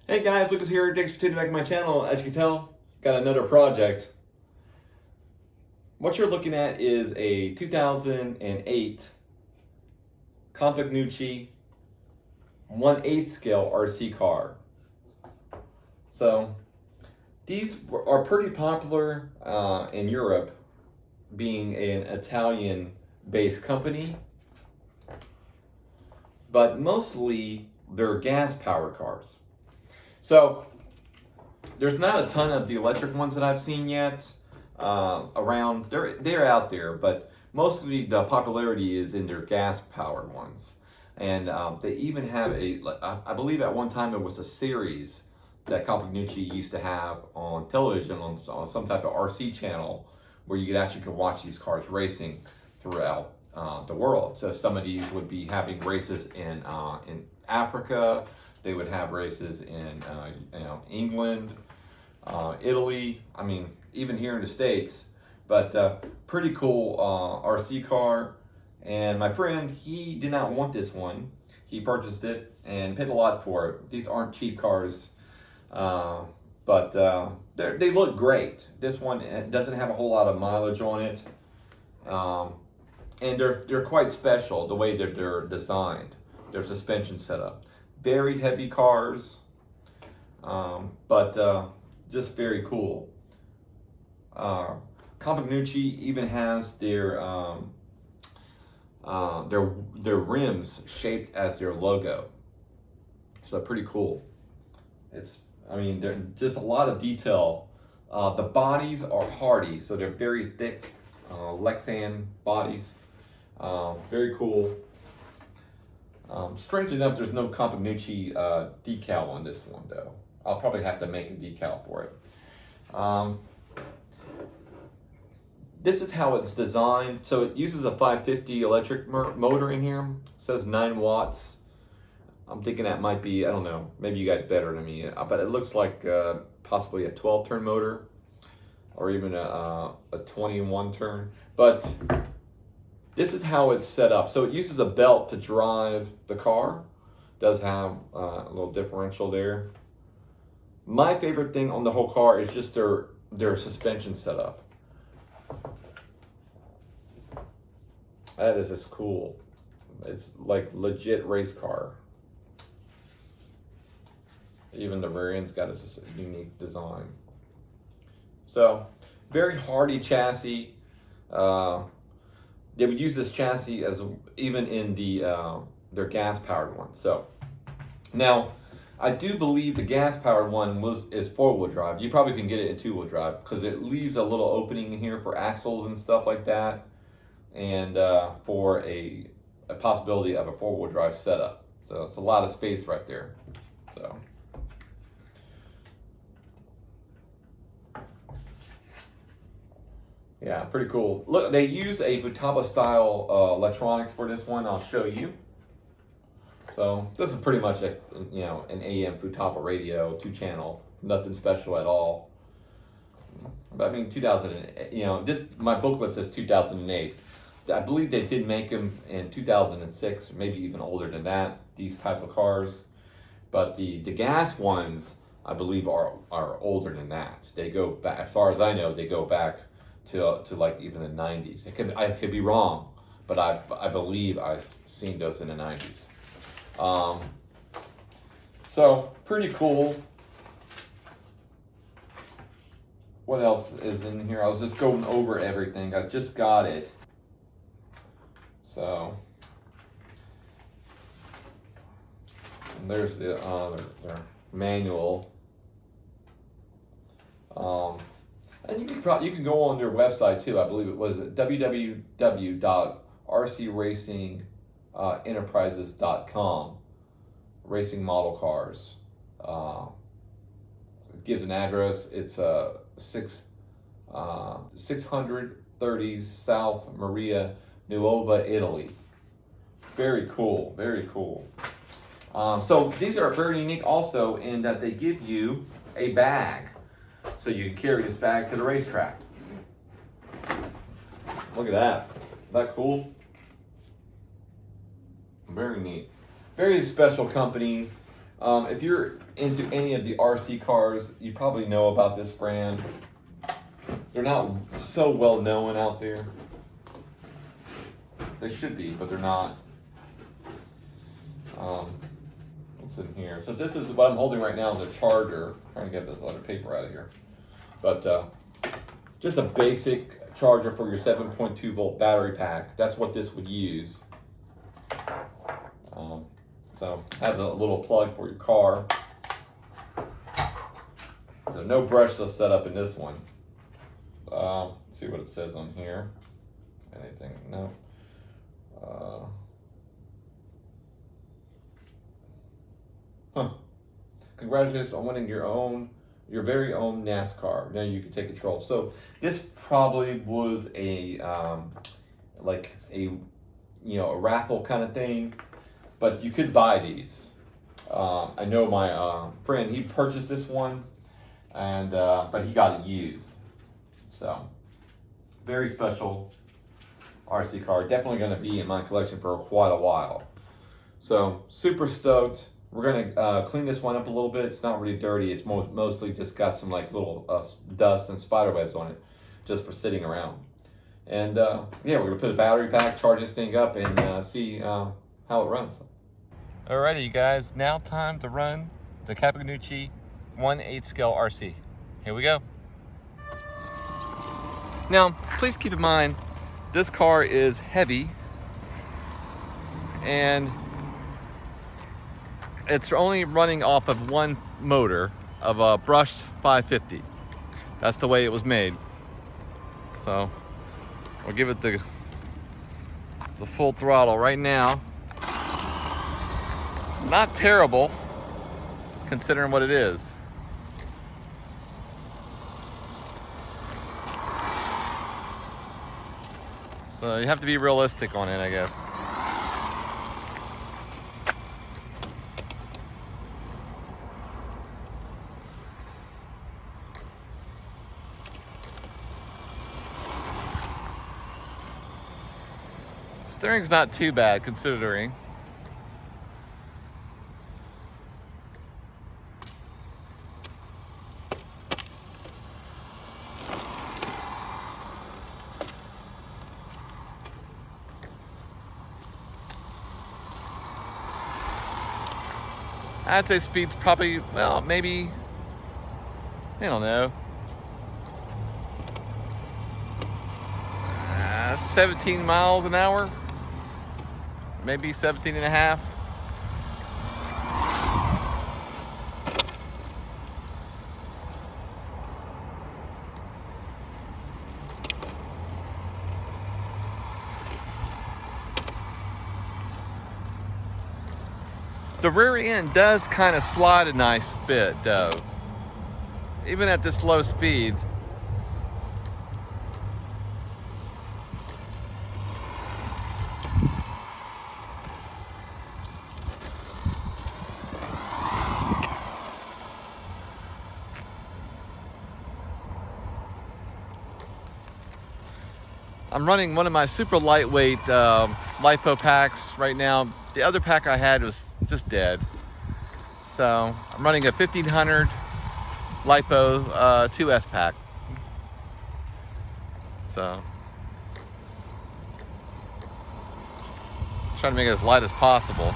Hey guys, Lucas here. Thanks for tuning back to my channel. As you can tell, got another project. What you're looking at is a 2008 Compagnucci 1/8 scale RC car. So these are pretty popular in Europe, being an Italian-based company, but mostly they're gas-powered cars. So there's not a ton of the electric ones that I've seen yet around. They're out there, but mostly the popularity is in their gas-powered ones. And they even have I believe at one time it was a series that Compagnucci used to have on television on some type of RC channel where you could watch these cars racing throughout the world. So some of these would be having races in Africa. They would have races in England, Italy. I mean, even here in the States. But pretty cool RC car. And my friend, he did not want this one. He purchased it and paid a lot for it. These aren't cheap cars, but they look great. This one doesn't have a whole lot of mileage on it, and they're quite special the way that they're designed. Their suspension setup. Very heavy cars, but just very cool. Compagnucci even has their rims shaped as their logo, so pretty cool. There's just a lot of detail. The bodies are hardy, so they're very thick, Lexan bodies. Very cool. Strangely enough, there's no Compagnucci decal on this one, though. I'll probably have to make a decal for it. This is how it's designed. So it uses a 550 electric motor in here. It says 9 watts. I'm thinking that might be, I don't know, maybe you guys better than me, but it looks like possibly a 12-turn motor or even a 21-turn. But this is how it's set up. So it uses a belt to drive the car. It does have a little differential there. My favorite thing on the whole car is just their suspension setup. That is just cool. It's like legit race car. Even the rear end's got a unique design. So very hardy chassis. They would use this chassis as even in their gas-powered one. So now, I do believe the gas-powered one is 4-wheel drive. You probably can get it in 2-wheel drive because it leaves a little opening in here for axles and stuff like that, and for a possibility of a 4-wheel drive setup. So it's a lot of space right there. So. Yeah, pretty cool. Look, they use a Futaba style electronics for this one. I'll show you. So this is pretty much an AM Futaba radio, 2-channel, nothing special at all. But I mean, 2008. My booklet says 2008. I believe they did make them in 2006, maybe even older than that. These type of cars, but the gas ones, I believe, are older than that. They go back, as far as I know, they go back to like even the 90s. I could be wrong, but I believe I've seen those in the 90s. So pretty cool. What else is in here? I was just going over everything. I just got it. So and there's their manual. And you can go on their website too. I believe it was www.rcracingenterprises.com. Racing model cars. It gives an address. It's 630 South Maria Nuova, Italy. Very cool. Very cool. So these are very unique also in that they give you a bag. So you can carry this bag to the racetrack. Look at that. Isn't that cool? Very neat. Very special company. If you're into any of the RC cars, you probably know about this brand. They're not so well known out there. They should be, but they're not. What's in here? So this is what I'm holding right now is a charger. I'm trying to get this other paper out of here. But just a basic charger for your 7.2 volt battery pack. That's what this would use. So it has a little plug for your car. So no brushless setup in this one. Let's see what it says on here. Anything? No. Congratulations on winning your very own Nascar. Now you can take control. So this probably was a like a raffle kind of thing, but you could buy these. I know my friend, he purchased this one, and but he got it used. So very special RC car. Definitely going to be in my collection for quite a while. So super stoked. We're going to clean this one up a little bit. It's not really dirty. It's mostly just got some like little dust and spider webs on it just for sitting around. And yeah, we're going to put a battery pack, charge this thing up, and see how it runs. Alrighty, you guys. Now time to run the Compagnucci 1/8 scale RC. Here we go. Now, please keep in mind, this car is heavy, and it's only running off of one motor of a brushed 550. That's the way it was made. So we'll give it the full throttle right now. Not terrible, considering what it is. So you have to be realistic on it, I guess. Steering's not too bad considering. I'd say speed's probably, well, maybe, I don't know, 17 miles an hour, maybe 17 and a half. The rear end does kind of slide a nice bit though, even at this low speed. I'm running one of my super lightweight LiPo packs right now. The other pack I had was just dead. So I'm running a 1500 LiPo 2S pack. So trying to make it as light as possible.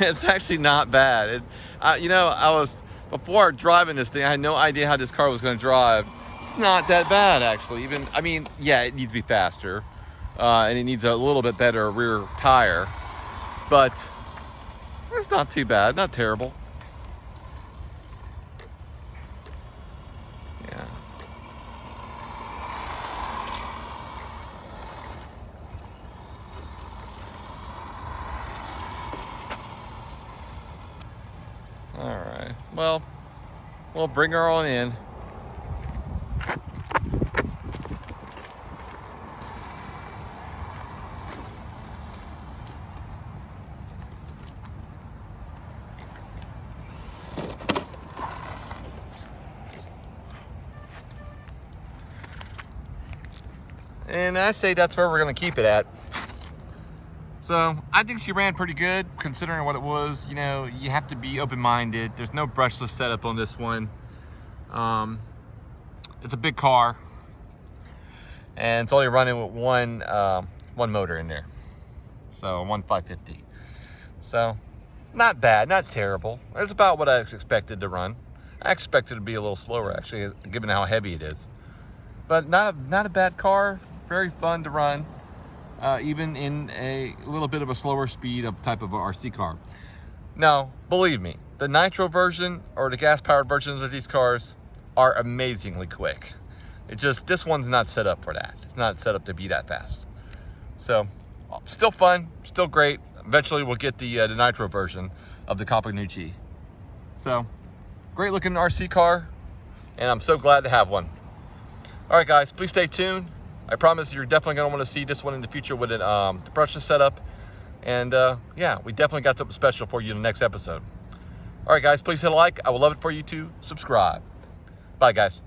It's actually not bad. Before driving this thing, I had no idea how this car was going to drive. It's not that bad, actually. Yeah, it needs to be faster, and it needs a little bit better rear tire, but it's not too bad, not terrible. Yeah. All right, well, we'll bring her on in. and I say that's where we're going to keep it at. So I think she ran pretty good considering what it was. You know, you have to be open-minded. There's no brushless setup on this one. It's a big car, and it's only running with one motor in there. So one 550. So not bad, not terrible. It's about what I expected to run. I expected it to be a little slower actually, given how heavy it is. But not a bad car. Very fun to run. Even in a little bit of a slower speed of type of a RC car. Now, believe me, the nitro version or the gas-powered versions of these cars are amazingly quick. It just, this one's not set up for that. It's not set up to be that fast. So, still fun, still great. Eventually, we'll get the nitro version of the Compagnucci. So, great looking RC car, and I'm so glad to have one. All right, guys, please stay tuned. I promise you're definitely going to want to see this one in the future with the brushless setup. And yeah, we definitely got something special for you in the next episode. All right, guys, please hit a like. I would love it for you to subscribe. Bye, guys.